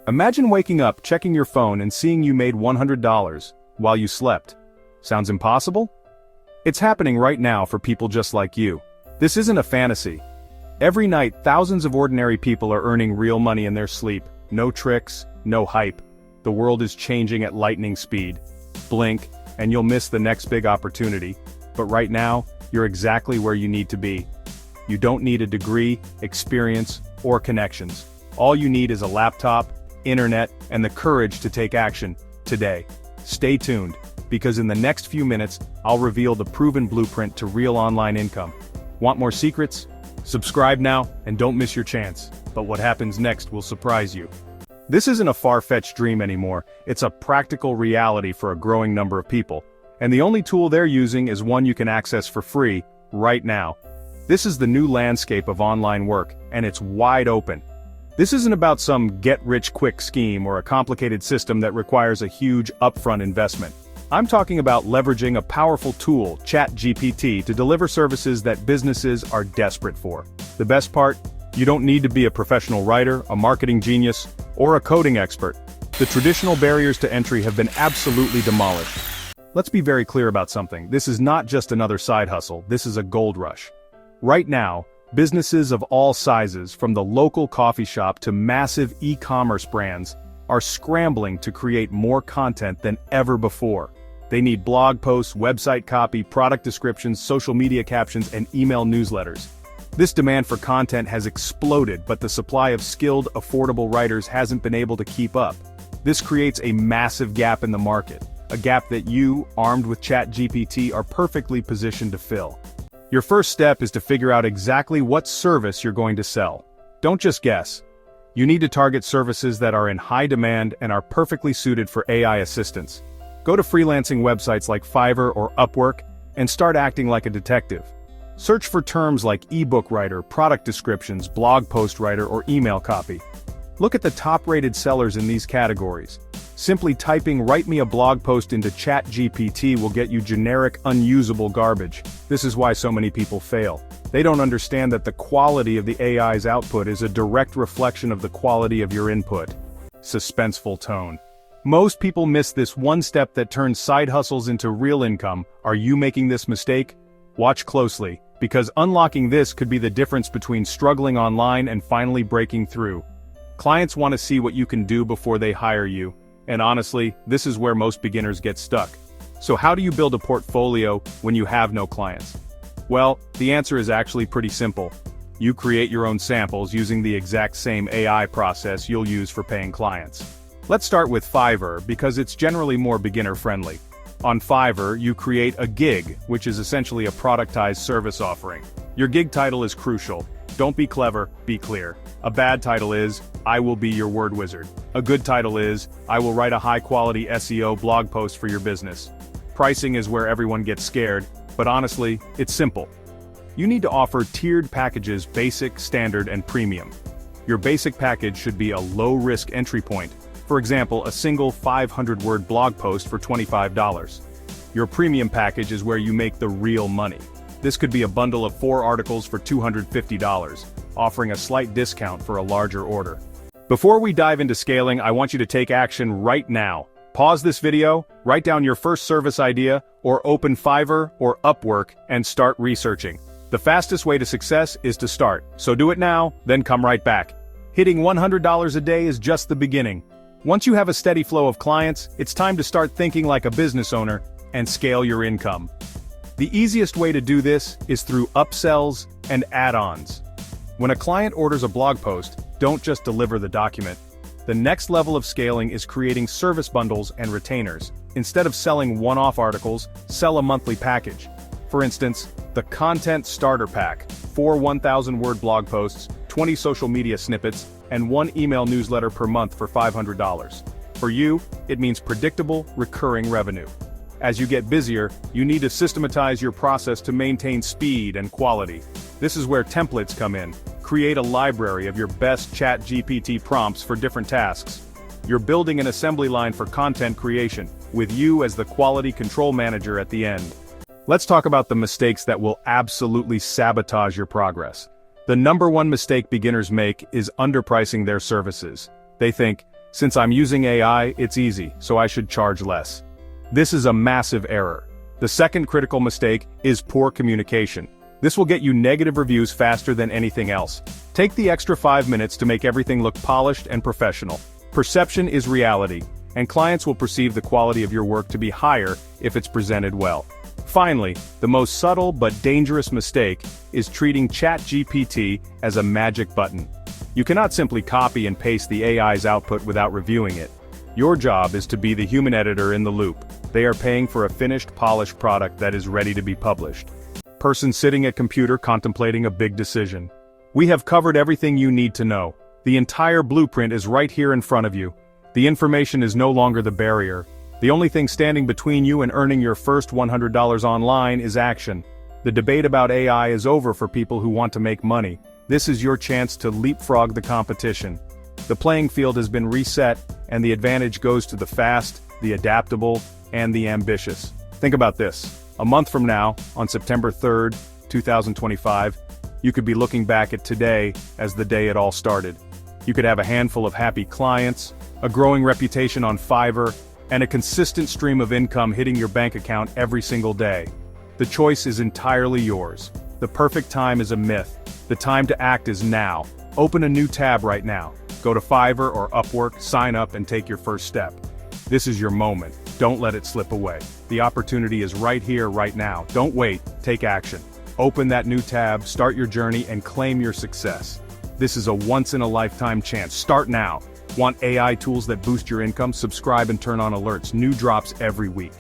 Imagine waking up, checking your phone and seeing you made $100 while you slept. Sounds impossible? It's happening right now for people just like you. This isn't a fantasy. Every night, thousands of ordinary people are earning real money in their sleep. No tricks, no hype. The world is changing at lightning speed. Blink, and you'll miss the next big opportunity. But right now, you're exactly where you need to be. You don't need a degree, experience, or connections. All you need is a laptop, internet, and the courage to take action, today. Stay tuned, because in the next few minutes, I'll reveal the proven blueprint to real online income. Want more secrets? Subscribe now, and don't miss your chance. But what happens next will surprise you. This isn't a far-fetched dream anymore, it's a practical reality for a growing number of people. And the only tool they're using is one you can access for free, right now. This is the new landscape of online work, and it's wide open. This isn't about some get-rich-quick scheme or a complicated system that requires a huge upfront investment. I'm talking about leveraging a powerful tool, ChatGPT, to deliver services that businesses are desperate for. The best part? You don't need to be a professional writer, a marketing genius, or a coding expert. The traditional barriers to entry have been absolutely demolished. Let's be very clear about something. This is not just another side hustle, this is a gold rush. Right now, businesses of all sizes, from the local coffee shop to massive e-commerce brands, are scrambling to create more content than ever before. They need blog posts, website copy, product descriptions, social media captions, and email newsletters. This demand for content has exploded, but the supply of skilled, affordable writers hasn't been able to keep up. This creates a massive gap in the market, a gap that you, armed with ChatGPT, are perfectly positioned to fill. Your first step is to figure out exactly what service you're going to sell. Don't just guess. You need to target services that are in high demand and are perfectly suited for AI assistance. Go to freelancing websites like Fiverr or Upwork and start acting like a detective. Search for terms like ebook writer, product descriptions, blog post writer, or email copy. Look at the top-rated sellers in these categories. Simply typing "write me a blog post" into ChatGPT will get you generic, unusable garbage. This is why so many people fail. They don't understand that the quality of the AI's output is a direct reflection of the quality of your input. Suspenseful tone. Most people miss this one step that turns side hustles into real income. Are you making this mistake? Watch closely, because unlocking this could be the difference between struggling online and finally breaking through. Clients want to see what you can do before they hire you. And honestly, this is where most beginners get stuck. So how do you build a portfolio when you have no clients? Well, the answer is actually pretty simple. You create your own samples using the exact same AI process you'll use for paying clients. Let's start with Fiverr because it's generally more beginner-friendly. On Fiverr, you create a gig, which is essentially a productized service offering. Your gig title is crucial. Don't be clever, be clear. A bad title is, "I will be your word wizard." A good title is, "I will write a high-quality SEO blog post for your business." Pricing is where everyone gets scared, but honestly, it's simple. You need to offer tiered packages: basic, standard, and premium. Your basic package should be a low-risk entry point. For example, a single 500-word blog post for $25. Your premium package is where you make the real money. This could be a bundle of 4 articles for $250, offering a slight discount for a larger order. Before we dive into scaling, I want you to take action right now. Pause this video, write down your first service idea, or open Fiverr or Upwork and start researching. The fastest way to success is to start, so do it now, then come right back. Hitting $100 a day is just the beginning. Once you have a steady flow of clients, it's time to start thinking like a business owner and scale your income. The easiest way to do this is through upsells and add-ons. When a client orders a blog post, don't just deliver the document. The next level of scaling is creating service bundles and retainers. Instead of selling one-off articles, sell a monthly package. For instance, the Content Starter Pack, 4 1,000-word blog posts, 20 social media snippets, and 1 email newsletter per month for $500. For you, it means predictable, recurring revenue. As you get busier, you need to systematize your process to maintain speed and quality. This is where templates come in. Create a library of your best ChatGPT prompts for different tasks. You're building an assembly line for content creation, with you as the quality control manager at the end. Let's talk about the mistakes that will absolutely sabotage your progress. The number one mistake beginners make is underpricing their services. They think, Since I'm using AI, it's easy, so I should charge less. This is a massive error. The second critical mistake is poor communication. This will get you negative reviews faster than anything else. Take the extra 5 minutes to make everything look polished and professional. Perception is reality, and clients will perceive the quality of your work to be higher if it's presented well. Finally, the most subtle but dangerous mistake is treating ChatGPT as a magic button. You cannot simply copy and paste the AI's output without reviewing it. Your job is to be the human editor in the loop. They are paying for a finished, polished product that is ready to be published. Person sitting at computer contemplating a big decision. We have covered everything you need to know. The entire blueprint is right here in front of you. The information is no longer the barrier. The only thing standing between you and earning your first $100 online is action. The debate about AI is over for people who want to make money. This is your chance to leapfrog the competition. The playing field has been reset, and the advantage goes to the fast, the adaptable, and the ambitious. Think about this. A month from now, on September 3rd, 2025, you could be looking back at today as the day it all started. You could have a handful of happy clients, a growing reputation on Fiverr, and a consistent stream of income hitting your bank account every single day. The choice is entirely yours. The perfect time is a myth. The time to act is now. Open a new tab right now. Go to Fiverr or Upwork, sign up, and take your first step. This is your moment. Don't let it slip away. The opportunity is right here, right now. Don't wait. Take action. Open that new tab, start your journey, and claim your success. This is a once-in-a-lifetime chance. Start now. Want AI tools that boost your income? Subscribe and turn on alerts. New drops every week.